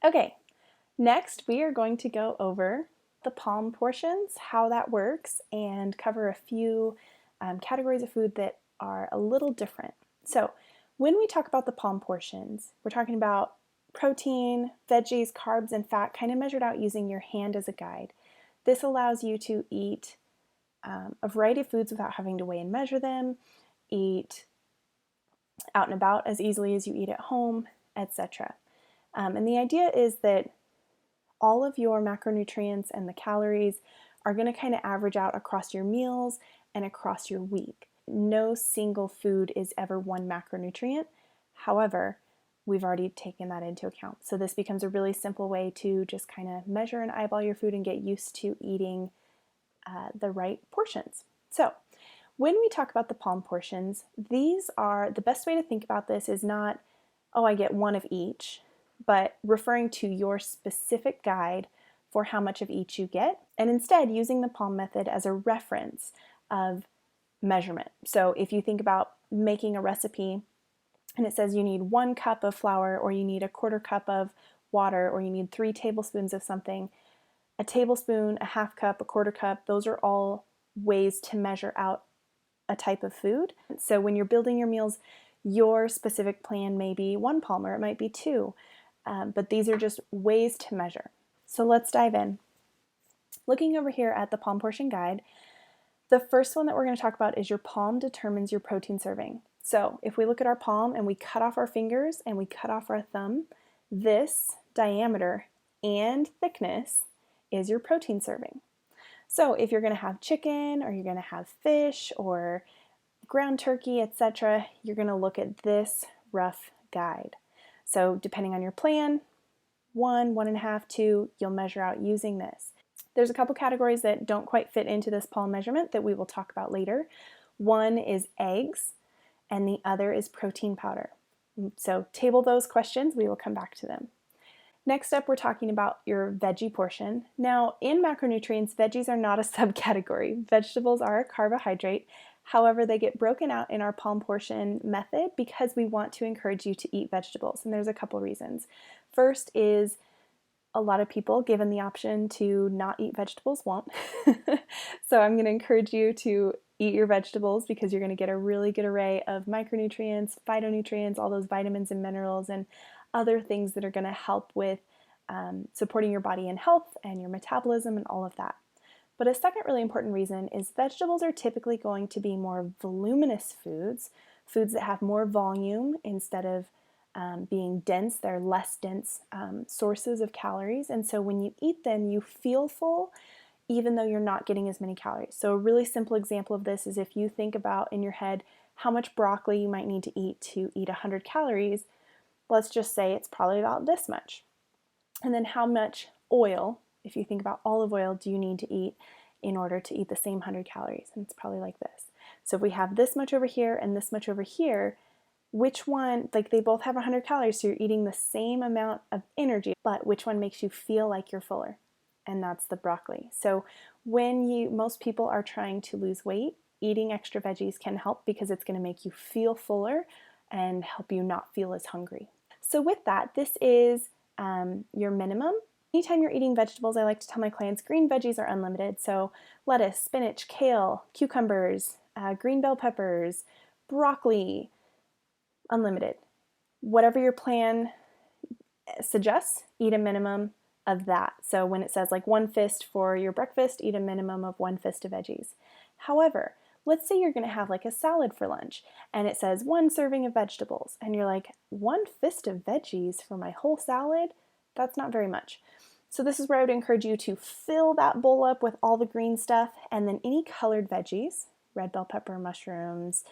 Okay, next we are going to go over the PalmPortions, how that works, and cover a few categories of food that are a little different. So when we talk about the PalmPortions, we're talking about protein, veggies, carbs, and fat kind of measured out using your hand as a guide. This allows you to eat a variety of foods without having to weigh and measure them, eat out and about as easily as you eat at home, etc. And the idea is that all of your macronutrients and the calories are going to kind of average out across your meals and across your week. No single food is ever one macronutrient. However, we've already taken that into account. So this becomes a really simple way to just kind of measure and eyeball your food and get used to eating the right portions. So when we talk about the PalmPortions, these are, the best way to think about this is not, oh, I get one of each, but referring to your specific guide for how much of each you get, and instead using the Palm method as a reference of measurement. So if you think about making a recipe and it says you need 1 cup of flour, or you need a 1/4 cup of water, or you need 3 tablespoons of something, a tablespoon, a 1/2 cup, a 1/4 cup, those are all ways to measure out a type of food. So when you're building your meals, your specific plan may be 1 palm, or it might be 2, but these are just ways to measure. So let's dive in. Looking over here at the Palm Portion Guide, the first one that we're going to talk about is your palm determines your protein serving. So if we look at our palm and we cut off our fingers and we cut off our thumb, this diameter and thickness is your protein serving. So if you're going to have chicken, or you're going to have fish or ground turkey, etc., you're going to look at this rough guide. So depending on your plan, 1, 1.5, 2, you'll measure out using this. There's a couple categories that don't quite fit into this palm measurement that we will talk about later. One is eggs, and the other is protein powder. So table those questions, we will come back to them. Next up, we're talking about your veggie portion. Now, in macronutrients, veggies are not a subcategory. Vegetables are a carbohydrate. However, they get broken out in our palm portion method because we want to encourage you to eat vegetables, and there's a couple reasons. First is a lot of people, given the option to not eat vegetables, won't. So I'm going to encourage you to eat your vegetables because you're going to get a really good array of micronutrients, phytonutrients, all those vitamins and minerals and other things that are going to help with supporting your body and health and your metabolism and all of that. But a second really important reason is vegetables are typically going to be more voluminous foods, foods that have more volume instead of being dense. They're less dense sources of calories, and so when you eat them, you feel full even though you're not getting as many calories. So a really simple example of this is if you think about in your head how much broccoli you might need to eat 100 calories, let's just say it's probably about this much. And then how much oil, if you think about olive oil, do you need to eat in order to eat the same 100 calories? And it's probably like this. So if we have this much over here and this much over here, which one, like they both have 100 calories, so you're eating the same amount of energy, but which one makes you feel like you're fuller? And that's the broccoli. So when most people are trying to lose weight, eating extra veggies can help because it's going to make you feel fuller and help you not feel as hungry. So with that, this is your minimum. Anytime you're eating vegetables, I like to tell my clients green veggies are unlimited. So lettuce, spinach, kale, cucumbers, green bell peppers, broccoli, unlimited. Whatever your plan suggests, eat a minimum of that. So when it says like 1 fist for your breakfast, eat a minimum of 1 fist of veggies. However, let's say you're going to have like a salad for lunch and it says 1 serving of vegetables and you're like, 1 fist of veggies for my whole salad? That's not very much. So this is where I would encourage you to fill that bowl up with all the green stuff, and then any colored veggies, red bell pepper, mushrooms,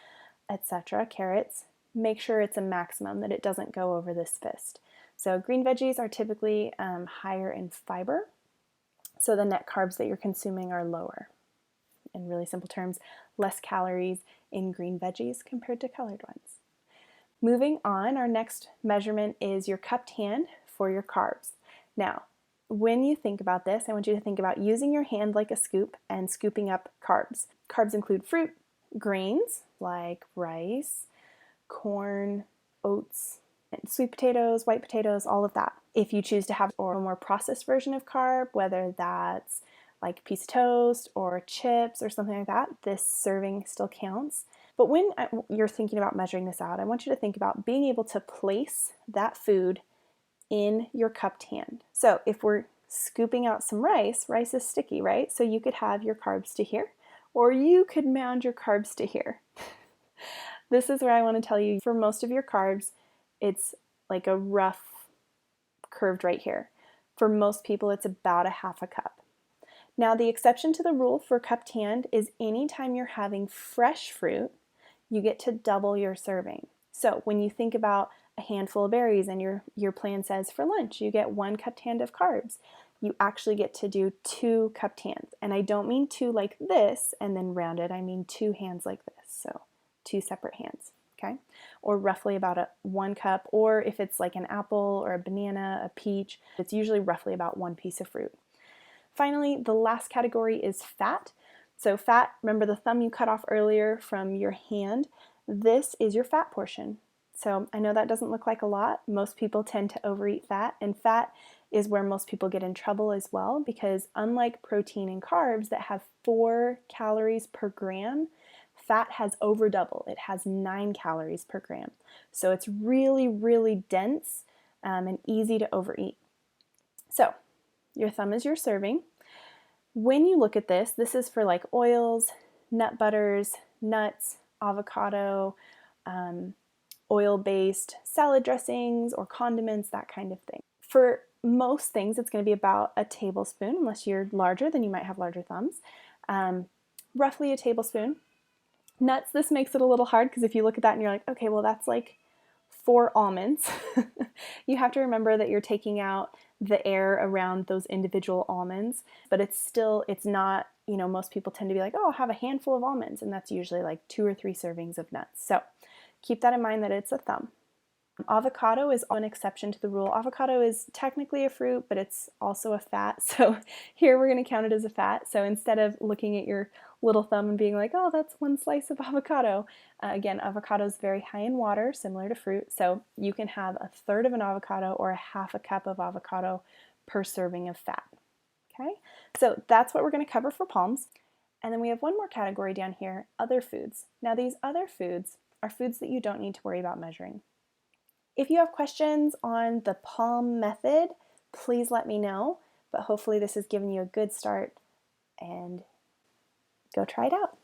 etc., carrots, make sure it's a maximum, that it doesn't go over this fist. So green veggies are typically higher in fiber, so the net carbs that you're consuming are lower. In really simple terms, less calories in green veggies compared to colored ones. Moving on, our next measurement is your cupped hand for your carbs. Now, when you think about this, I want you to think about using your hand like a scoop and scooping up carbs. Carbs include fruit, grains like rice, corn, oats, sweet potatoes, white potatoes, all of that. If you choose to have a more processed version of carb, whether that's like a piece of toast or chips or something like that, this serving still counts. But when you're thinking about measuring this out, I want you to think about being able to place that food in your cupped hand. So if we're scooping out some rice, rice is sticky, right? So you could have your carbs to here, or you could mound your carbs to here. This is where I want to tell you, for most of your carbs, it's like a rough curved right here. For most people, it's about a half a cup. Now, the exception to the rule for cupped hand is anytime you're having fresh fruit, you get to double your serving. So when you think about a handful of berries and your plan says for lunch, you get 1 cupped hand of carbs, you actually get to do 2 cupped hands. And I don't mean 2 like this and then rounded, I mean 2 hands like this. So 2 separate hands, okay? Or roughly about 1 cup, or if it's like an apple or a banana, a peach, it's usually roughly about 1 piece of fruit. Finally, the last category is fat. So fat, remember the thumb you cut off earlier from your hand, this is your fat portion. So I know that doesn't look like a lot. Most people tend to overeat fat, and fat is where most people get in trouble as well, because unlike protein and carbs that have 4 calories per gram, fat has over double. It has 9 calories per gram. So it's really, really dense and easy to overeat. So your thumb is your serving. When you look at this, this is for like oils, nut butters, nuts, avocado, oil-based salad dressings or condiments, that kind of thing. For most things, it's going to be about a tablespoon. Unless you're larger, then you might have larger thumbs. Roughly a tablespoon. Nuts, this makes it a little hard because if you look at that and you're like, okay, well that's like 4 almonds. You have to remember that you're taking out the air around those individual almonds, but it's not, most people tend to be like, oh, I'll have a handful of almonds, and that's usually like 2 or 3 servings of nuts. So keep that in mind that it's a thumb. Avocado is an exception to the rule. Avocado is technically a fruit, but it's also a fat. So here we're going to count it as a fat. So instead of looking at your little thumb and being like, oh, that's 1 slice of avocado. Again, avocado is very high in water, similar to fruit. So you can have 1/3 of an avocado or a half a cup of avocado per serving of fat. Okay, so that's what we're going to cover for palms. And then we have one more category down here, other foods. Now these other foods are foods that you don't need to worry about measuring. If you have questions on the PALM method, please let me know, but hopefully this has given you a good start, and go try it out.